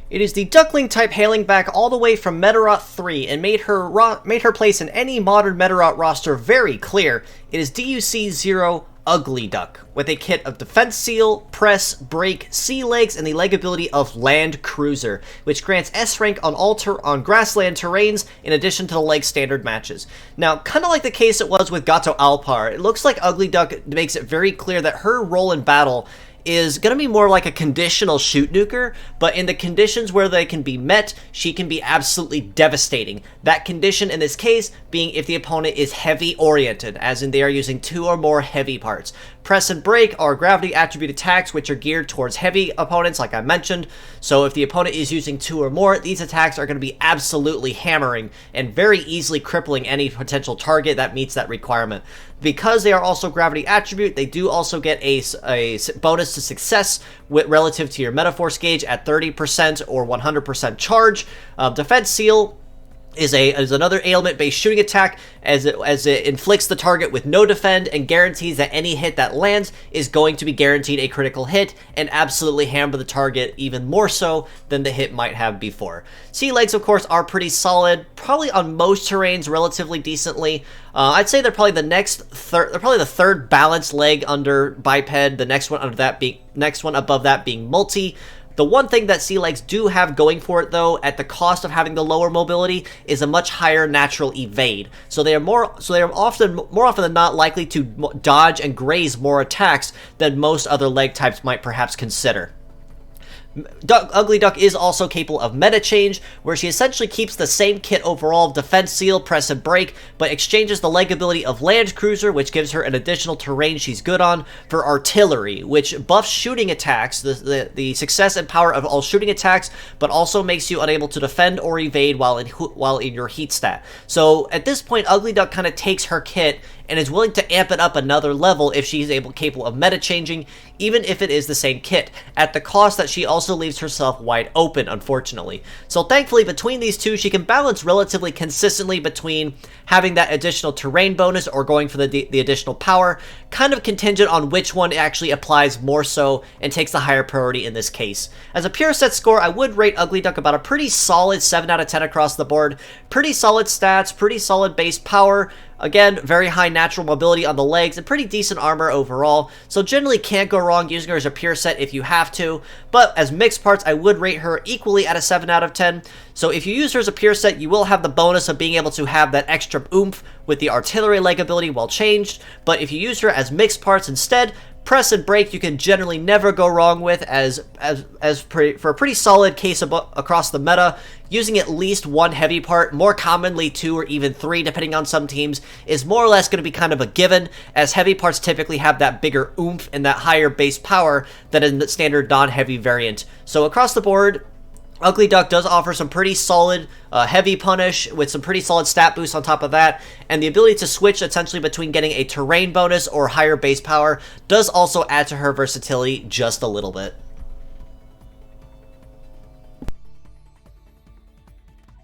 It is the Duckling type hailing back all the way from Medachange 3 and made her place in any modern Medachange roster very clear. It is DUC00 Uglyduck, with a kit of Defense Seal, Press, Break, Sea Legs, and the leg ability of Land Cruiser, which grants S rank on grassland terrains in addition to the leg standard matches. Now, kind of like the case it was with Gato Alpar, it looks like Uglyduck makes it very clear that her role in battle is going to be more like a conditional shoot nuker, but in the conditions where they can be met, she can be absolutely devastating. That condition in this case being if the opponent is heavy oriented, as in they are using 2 or more heavy parts. Press and Break are gravity attribute attacks which are geared towards heavy opponents, like I mentioned. So if the opponent is using 2 or more, these attacks are going to be absolutely hammering and very easily crippling any potential target that meets that requirement. Because they are also gravity attribute, they do also get a bonus to success relative to your Metaforce gauge at 30% or 100% charge. Defense Seal is another ailment-based shooting attack as it inflicts the target with no defend and guarantees that any hit that lands is going to be guaranteed a critical hit and absolutely hammer the target even more so than the hit might have before. Sea Legs, of course, are pretty solid, probably on most terrains relatively decently. I'd say they're probably the third balanced leg under Biped, the next one above that being Multi. The one thing that Sea Legs do have going for it, though, at the cost of having the lower mobility, is a much higher natural evade. So they are more often than not likely to dodge and graze more attacks than most other leg types might perhaps consider. Uglyduck is also capable of Medachange, where she essentially keeps the same kit overall of Defense Seal, Press and Break, but exchanges the leg ability of Land Cruiser, which gives her an additional terrain she's good on, for Artillery, which buffs shooting attacks, the success and power of all shooting attacks, but also makes you unable to defend or evade while in your heat stat. So at this point, Uglyduck kind of takes her kit and is willing to amp it up another level if she's capable of meta-changing, even if it is the same kit, at the cost that she also leaves herself wide open, unfortunately. So thankfully, between these two, she can balance relatively consistently between having that additional terrain bonus or going for the additional power, kind of contingent on which one actually applies more so and takes the higher priority in this case. As a pure set score, I would rate Uglyduck about a pretty solid 7 out of 10 across the board. Pretty solid stats, pretty solid base power. Again, very high natural mobility on the legs and pretty decent armor overall, so generally can't go wrong using her as a pure set if you have to, but as mixed parts, I would rate her equally at a 7 out of 10. So if you use her as a pure set, you will have the bonus of being able to have that extra oomph with the Artillery leg ability while changed, but if you use her as mixed parts instead, Press and Break you can generally never go wrong with for a pretty solid case across the meta. Using at least one heavy part, more commonly 2 or even 3 depending on some teams, is more or less going to be kind of a given, as heavy parts typically have that bigger oomph and that higher base power than in the standard non-heavy variant. So across the board, Uglyduck does offer some pretty solid heavy punish with some pretty solid stat boosts on top of that, and the ability to switch essentially between getting a terrain bonus or higher base power does also add to her versatility just a little bit.